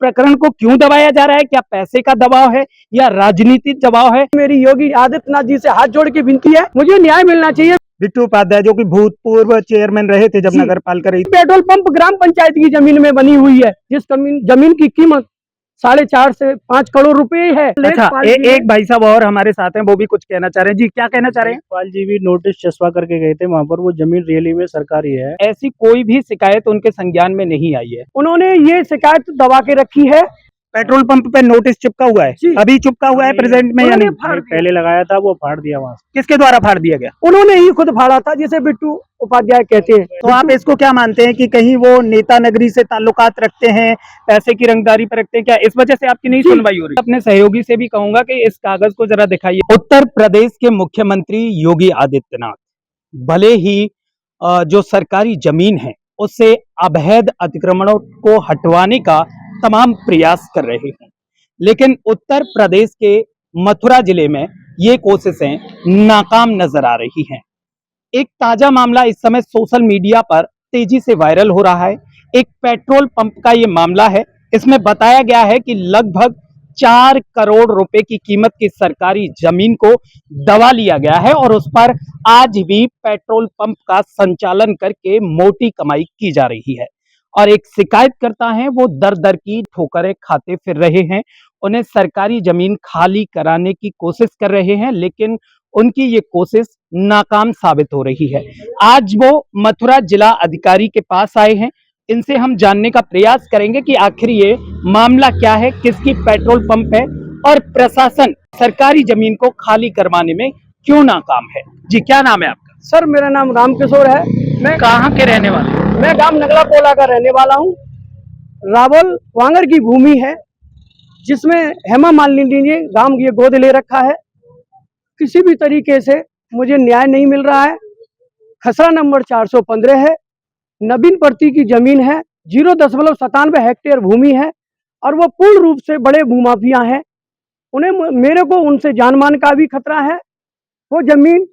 प्रकरण को क्यों दबाया जा रहा है? क्या पैसे का दबाव है या राजनीतिक दबाव है? मेरी योगी आदित्यनाथ जी से हाथ जोड़ के विनती है, मुझे न्याय मिलना चाहिए। बिट्टू उपाध्याय जो कि भूतपूर्व चेयरमैन रहे थे जब नगर पालिका रही। पेट्रोल पंप ग्राम पंचायत की जमीन में बनी हुई है, जिस जमीन की कीमत 4.5 से 5 करोड़ रुपए है। अच्छा, एक भाई साहब और हमारे साथ हैं, वो भी कुछ कहना चाह रहे हैं। जी, क्या कहना चाह रहे हैं? पाल जी भी नोटिस चस्पा करके गए थे वहाँ पर, वो जमीन रियली में सरकारी है। ऐसी कोई भी शिकायत उनके संज्ञान में नहीं आई है। उन्होंने ये शिकायत दबा के रखी है। पेट्रोल पंप पे नोटिस चिपका हुआ है, अभी चिपका हुआ है प्रेजेंट में या नहीं? पहले लगाया था, वो फाड़ दिया वहाँ से। किसके द्वारा फाड़ दिया गया? उन्होंने ही खुद फाड़ा था, जिसे बिट्टू उपाध्याय कहते हैं। तो आप इसको क्या मानते हैं कि कहीं वो नेता नगरी से ताल्लुकात रखते हैं, पैसे की रंगदारी पर रखते हैं? क्या इस वजह से आपकी नहीं सुनवाई हो रही? अपने सहयोगी से भी कहूंगा कि इस कागज को जरा दिखाइए। उत्तर प्रदेश के मुख्यमंत्री योगी आदित्यनाथ भले ही जो सरकारी जमीन है उससे अवैध अतिक्रमणों को हटवाने का तमाम प्रयास कर रहे हैं, लेकिन उत्तर प्रदेश के मथुरा जिले में ये कोशिशें नाकाम नजर आ रही हैं। एक ताजा मामला इस समय सोशल मीडिया पर तेजी से वायरल हो रहा है। एक पेट्रोल पंप का ये मामला है। इसमें बताया गया है कि लगभग 4 करोड़ रुपए की कीमत की सरकारी जमीन को दबा लिया गया है और उस पर आज भी पेट्रोल पंप का संचालन करके मोटी कमाई की जा रही है। और एक शिकायतकर्ता हैं, वो दर दर की ठोकरें खाते फिर रहे हैं। उन्हें सरकारी जमीन खाली कराने की कोशिश कर रहे हैं, लेकिन उनकी ये कोशिश नाकाम साबित हो रही है। आज वो मथुरा जिला अधिकारी के पास आए हैं। इनसे हम जानने का प्रयास करेंगे कि आखिर ये मामला क्या है, किसकी पेट्रोल पंप है और प्रशासन सरकारी जमीन को खाली करवाने में क्यों नाकाम है। जी, क्या नाम है आपका? सर, मेरा नाम रामकिशोर है। मैं कहाँ के रहने वाले हैं? मैं गांव नगला पोला का रहने वाला हूँ। रावल वांगर की भूमि है, जिसमें हेमा मालिनी ने गांव ये गोद ले रखा है। किसी भी तरीके से मुझे न्याय नहीं मिल रहा है। खसरा नंबर 415 है, नवीन प्रति की जमीन है, 0.97 हेक्टेयर भूमि है और वो पूर्ण रूप से बड़े भूमाफिया हैं। उन्हें मेरे को उनसे जान मान का भी खतरा है। वो जमीन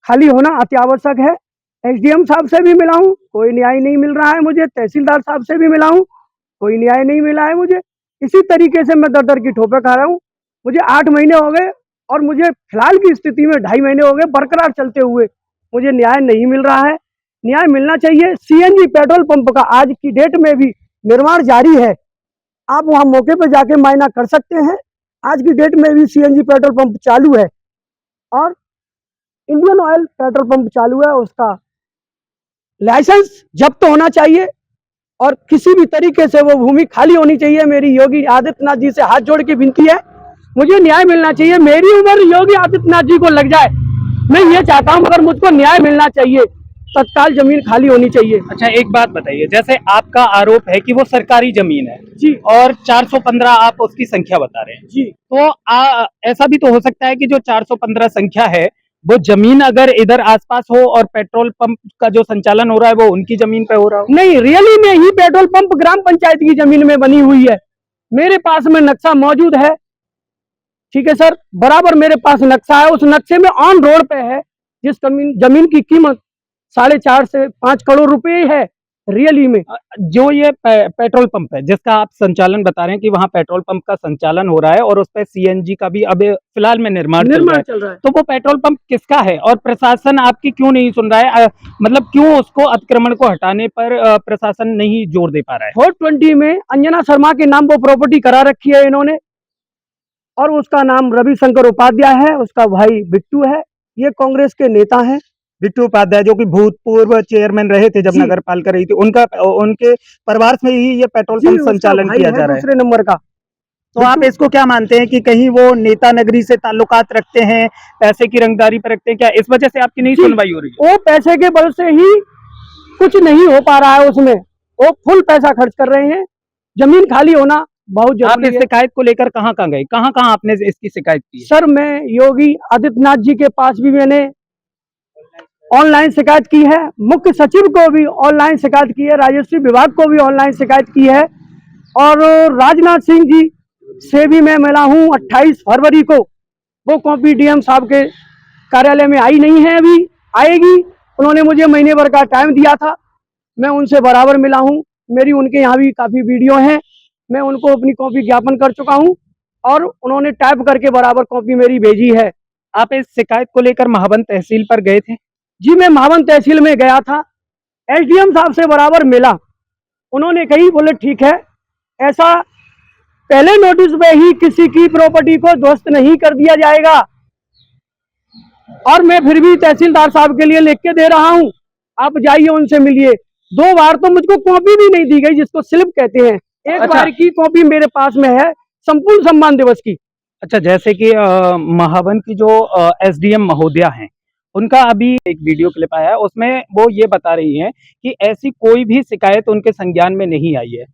खाली होना अति आवश्यक है। एसडीएम साहब से भी मिला हूँ, कोई न्याय नहीं मिल रहा है मुझे। तहसीलदार साहब से भी मिला हूँ, कोई न्याय नहीं मिला है मुझे। इसी तरीके से मैं दर दर की ठोकर खा रहा हूँ। मुझे 8 महीने हो गए और मुझे फिलहाल की स्थिति में 2.5 महीने हो गए बरकरार चलते हुए। मुझे न्याय नहीं मिल रहा है। न्याय मिलना चाहिए। सीएनजी पेट्रोल पंप का आज की डेट में भी निर्माण जारी है। आप वहाँ मौके पर जाके मायना कर सकते हैं। आज की डेट में भी सीएनजी पेट्रोल पंप चालू है और इंडियन ऑयल पेट्रोल पंप चालू है। उसका लाइसेंस जब्त होना चाहिए और किसी भी तरीके से वो भूमि खाली होनी चाहिए। मेरी योगी आदित्यनाथ जी से हाथ जोड़ के विनती है, मुझे न्याय मिलना चाहिए। मेरी उम्र योगी आदित्यनाथ जी को लग जाए, मैं ये चाहता हूँ, मगर मुझको न्याय मिलना चाहिए। तत्काल जमीन खाली होनी चाहिए। अच्छा, एक बात बताइए, जैसे आपका आरोप है कि वो सरकारी जमीन है जी और 415 आप उसकी संख्या बता रहे हैं जी, तो ऐसा भी तो हो सकता है कि जो 415 संख्या है वो जमीन अगर इधर आसपास हो और पेट्रोल पंप का जो संचालन हो रहा है वो उनकी जमीन पे हो रहा हो। नहीं, रियली में ही पेट्रोल पंप ग्राम पंचायत की जमीन में बनी हुई है। मेरे पास में नक्शा मौजूद है। ठीक है सर, बराबर मेरे पास नक्शा है। उस नक्शे में ऑन रोड पे है, जिस जमीन की कीमत 4.5 से 5 करोड़ रुपए है रियली में। जो ये पेट्रोल पंप है जिसका आप संचालन बता रहे हैं कि वहाँ पेट्रोल पंप का संचालन हो रहा है और उस पर सीएनजी का भी अब फिलहाल में निर्माण चल रहा है, तो वो पेट्रोल पंप किसका है और प्रशासन आपकी क्यों नहीं सुन रहा है? मतलब क्यों उसको अतिक्रमण को हटाने पर प्रशासन नहीं जोर दे पा रहा है? 420 में अंजना शर्मा के नाम वो प्रॉपर्टी करा रखी है इन्होंने और उसका नाम रविशंकर उपाध्याय है, उसका भाई बिट्टू है। ये कांग्रेस के नेता हैं। बिट्टू उपाध्याय जो कि भूतपूर्व चेयरमैन रहे थे जब नगर पालिका रही थी, उनके परिवार से ही ये पेट्रोल पंप संचालन किया जा रहा है दूसरे नंबर का। तो आप इसको क्या मानते हैं कि कहीं वो नेता नगरी से ताल्लुकात रखते हैं, पैसे की रंगदारी पर रखते हैं? क्या इस वजह से आपकी नहीं सुनवाई हो रही है? वो पैसे के बल से ही कुछ नहीं हो पा रहा है उसमें। वो फुल पैसा खर्च कर रहे हैं। जमीन खाली होना बहुत जरूरी है। आप इस शिकायत को लेकर कहाँ गए, कहाँ आपने इसकी शिकायत की? सर, मैं योगी आदित्यनाथ जी के पास भी मैंने ऑनलाइन शिकायत की है, मुख्य सचिव को भी ऑनलाइन शिकायत की है, राजस्व विभाग को भी ऑनलाइन शिकायत की है और राजनाथ सिंह जी से भी मैं मिला हूँ 28 फरवरी को। वो कॉपी डीएम साहब के कार्यालय में आई नहीं है, अभी आएगी। उन्होंने मुझे महीने भर का टाइम दिया था, मैं उनसे बराबर मिला हूँ। मेरी उनके यहाँ भी काफ़ी वीडियो हैं। मैं उनको अपनी कॉपी ज्ञापन कर चुका हूं और उन्होंने टाइप करके बराबर कॉपी मेरी भेजी है। आप इस शिकायत को लेकर महावन तहसील पर गए थे? जी, मैं महावन तहसील में गया था, एसडीएम साहब से बराबर मिला। उन्होंने कही, बोले ठीक है, ऐसा पहले नोटिस में ही किसी की प्रॉपर्टी को ध्वस्त नहीं कर दिया जाएगा। और मैं फिर भी तहसीलदार साहब के लिए लिख के दे रहा हूं, आप जाइए उनसे मिलिए। 2 बार तो मुझको कॉपी भी नहीं दी गई, जिसको स्लिप कहते हैं। एक अच्छा। बार की कॉपी मेरे पास में है संपूर्ण सम्मान दिवस की। अच्छा, जैसे कि महावन की जो एसडीएम महोदया हैं, उनका अभी एक वीडियो क्लिप आया है, उसमें वो ये बता रही हैं कि ऐसी कोई भी शिकायत उनके संज्ञान में नहीं आई है।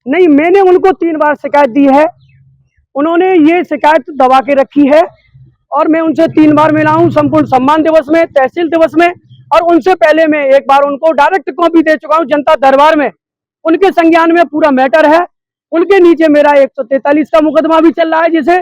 नहीं, मैंने उनको 3 बार शिकायत दी है, उन्होंने ये शिकायत दबा के रखी है और मैं उनसे 3 बार मिला हूं, संपूर्ण सम्मान दिवस में, तहसील दिवस में, और उनसे पहले मैं एक बार उनको डायरेक्ट कॉपी दे चुका हूं जनता दरबार में। उनके संज्ञान में पूरा मैटर है। उनके नीचे मेरा 143 का मुकदमा भी चल रहा है, जिसे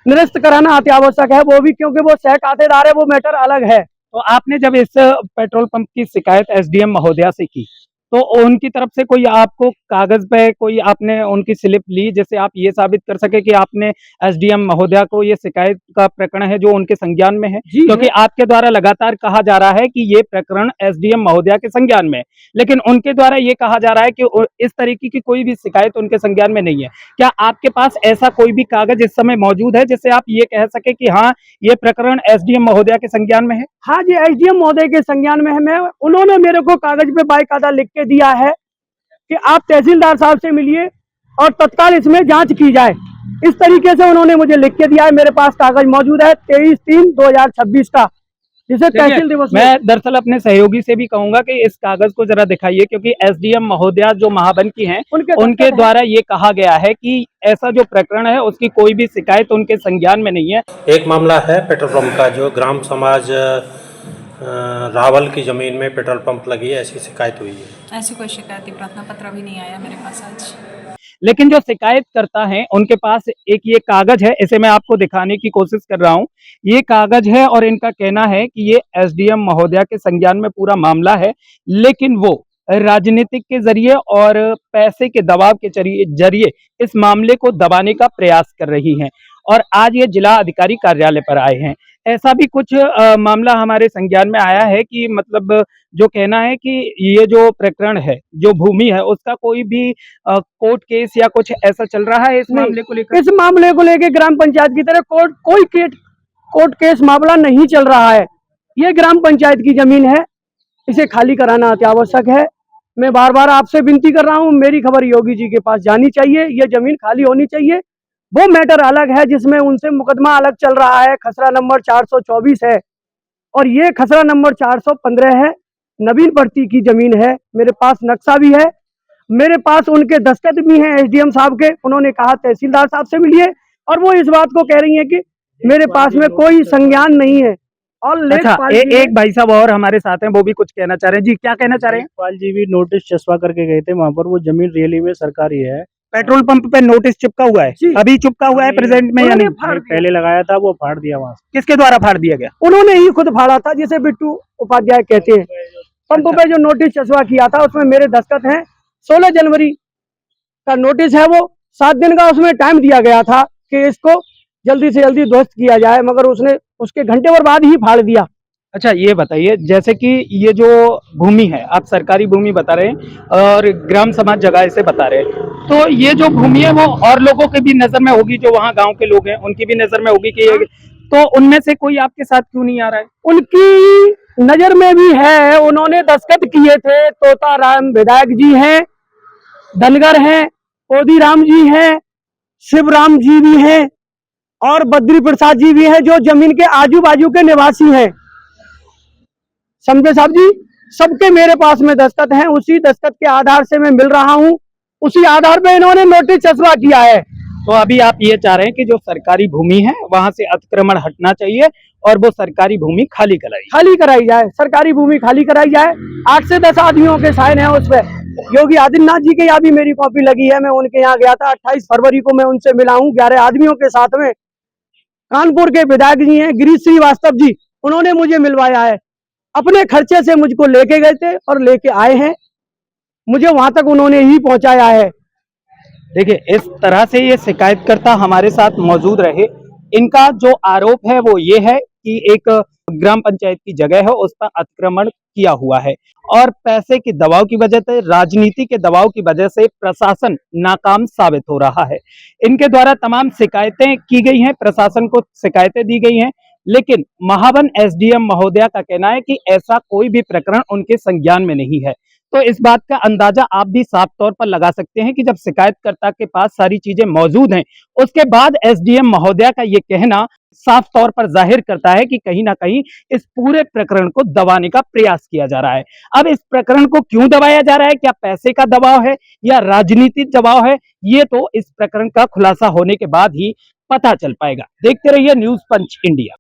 निरस्त कराना अति आवश्यक है, वो भी क्योंकि वो सह खातेदार है, वो मैटर अलग है। तो आपने जब इस पेट्रोल पंप की शिकायत एसडीएम महोदया से की, तो उनकी तरफ से कोई आपको कागज पे कोई आपने उनकी स्लिप ली, जिससे आप ये साबित कर सके कि आपने एसडीएम महोदया को ये शिकायत का प्रकरण है जो उनके संज्ञान में है? जी, क्योंकि आपके द्वारा लगातार कहा जा रहा है कि ये प्रकरण एसडीएम महोदया के संज्ञान में है, लेकिन उनके द्वारा ये कहा जा रहा है कि इस तरीके की कोई भी शिकायत उनके संज्ञान में नहीं है। क्या आपके पास ऐसा कोई भी कागज इस समय मौजूद है जिससे आप ये कह सके कि हाँ, ये प्रकरण एसडीएम महोदया के संज्ञान में है? हाँ जी, एसडीएम महोदय के संज्ञान में है। मैं उन्होंने मेरे को कागज पे बाकायदा लिख के दिया है कि आप तहसीलदार साहब से मिलिए और तत्काल इसमें जांच की जाए। इस तरीके से उन्होंने मुझे लिख के दिया है। मेरे पास कागज मौजूद है 23/3/2026 का, जिसे तहसील दिवस में। मैं दरअसल अपने सहयोगी से भी कहूंगा कि इस कागज को जरा दिखाइए, क्योंकि एसडीएम महोदया जो महावन की हैं, उनके द्वारा ये कहा गया है कि ऐसा जो प्रकरण है उसकी कोई भी शिकायत उनके संज्ञान में नहीं है। एक मामला है पेट्रोल पंप का, जो ग्राम समाज रावल की ज़मीन में पेट्रोल पंप लगी है, ऐसी शिकायत हुई है। ऐसी कोई शिकायती प्रार्थना पत्र भी नहीं आया मेरे पास आज। लेकिन जो शिकायत करता है उनके पास एक ये कागज है, इसे मैं आपको दिखाने की कोशिश कर रहा हूँ। ये कागज है और इनका कहना है कि ये एसडीएम महोदया के संज्ञान में पूरा मामला है, लेकिन वो राजनीतिक के जरिए और पैसे के दबाव के जरिए इस मामले को दबाने का प्रयास कर रही हैं और आज ये जिला अधिकारी कार्यालय पर आए हैं। ऐसा भी कुछ मामला हमारे संज्ञान में आया है कि मतलब जो कहना है कि ये जो प्रकरण है, जो भूमि है, उसका कोई भी कोर्ट केस या कुछ ऐसा चल रहा है इस मामले को लेकर? इस मामले को लेकर ग्राम पंचायत की तरफ कोर्ट केस मामला नहीं चल रहा है। ये ग्राम पंचायत की जमीन है, इसे खाली कराना अति आवश्यक है। मैं बार बार आपसे विनती कर रहा हूँ, मेरी खबर योगी जी के पास जानी चाहिए, ये जमीन खाली होनी चाहिए। वो मैटर अलग है जिसमें उनसे मुकदमा अलग चल रहा है, खसरा नंबर 424 है और ये खसरा नंबर 415 है। नवीन पड़ती की जमीन है, मेरे पास नक्शा भी है, मेरे पास उनके दस्तखत भी हैं एसडीएम साहब के। उन्होंने कहा तहसीलदार साहब से मिलिए और वो इस बात को कह रही है कि मेरे पास में कोई संज्ञान नहीं है। और अच्छा, एक भाई साहब और हमारे साथ हैं, वो भी कुछ कहना चाह रहे हैं। जी, क्या कहना चाह रहे हैं? पाल जी भी नोटिस चस्पा करके गए थे वहाँ पर, वो जमीन रियली में सरकारी है। पेट्रोल पंप पे नोटिस चिपका हुआ है, अभी चिपका हुआ है प्रेजेंट में या नहीं? पहले लगाया था, वो फाड़ दिया वहाँ से। किसके द्वारा फाड़ दिया गया? उन्होंने ही खुद फाड़ा था, जिसे बिट्टू उपाध्याय कहते हैं। पंप पे जो नोटिस चस्पा किया था उसमें मेरे दस्तखत हैं। 16 जनवरी का नोटिस है, वो 7 दिन का उसमें टाइम दिया गया था कि इसको जल्दी से जल्दी ध्वस्त किया जाए, मगर उसने उसके घंटे भर बाद ही फाड़ दिया। अच्छा, ये बताइए, जैसे कि ये जो भूमि है, आप सरकारी भूमि बता रहे हैं और ग्राम समाज जगह से बता रहे हैं, तो ये जो भूमि है वो और लोगों के भी नजर में होगी, जो वहाँ गांव के लोग हैं उनकी भी नजर में होगी कि ये, तो उनमें से कोई आपके साथ क्यों नहीं आ रहा है? उनकी नजर में भी है, उन्होंने दस्तखत किए थे। तोता राम विधायक जी हैं, धनगर हैं, कोदी राम जी हैं, शिवराम जी भी हैं और बद्री प्रसाद जी भी हैं, जो जमीन के आजू बाजू के निवासी हैं। समझे साहब जी, सबके मेरे पास में दस्तखत हैं। उसी दस्तखत के आधार से मैं मिल रहा हूं, उसी आधार पे इन्होंने नोटिस चस्पा किया है। तो अभी आप ये चाह रहे हैं कि जो सरकारी भूमि है वहां से अतिक्रमण हटना चाहिए और वो सरकारी भूमि खाली कराई जाए, सरकारी भूमि खाली कराई जाए। 8 से 10 आदमियों के साइन है उस पर। योगी आदित्यनाथ जी के यहाँ भी मेरी कॉपी लगी है, मैं उनके यहाँ गया था 28 फरवरी को, मैं उनसे मिला हूँ 11 आदमियों के साथ में। कानपुर के विधायक जी हैं गिरीश श्रीवास्तव जी, उन्होंने मुझे मिलवाया है, अपने खर्चे से मुझको लेके गए थे और लेके आए हैं, मुझे वहां तक उन्होंने ही पहुंचाया है। देखिए, इस तरह से ये शिकायतकर्ता हमारे साथ मौजूद रहे। इनका जो आरोप है वो ये है कि एक ग्राम पंचायत की जगह है, उस पर अतिक्रमण किया हुआ है और पैसे के दबाव की वजह से, राजनीति के दबाव की वजह से प्रशासन नाकाम साबित हो रहा है। इनके द्वारा तमाम शिकायतें की गई हैं, प्रशासन को शिकायतें दी गई हैं, लेकिन महावन एसडीएम महोदया का कहना है कि ऐसा कोई भी प्रकरण उनके संज्ञान में नहीं है। तो इस बात का अंदाजा आप भी साफ तौर पर लगा सकते हैं कि जब शिकायतकर्ता के पास सारी चीजें मौजूद हैं, उसके बाद एसडीएम महोदया का ये कहना साफ तौर पर जाहिर करता है कि कहीं ना कहीं इस पूरे प्रकरण को दबाने का प्रयास किया जा रहा है। अब इस प्रकरण को क्यों दबाया जा रहा है, क्या पैसे का दबाव है या राजनीतिक दबाव है, ये तो इस प्रकरण का खुलासा होने के बाद ही पता चल पाएगा। देखते रहिए न्यूज़ पंच इंडिया।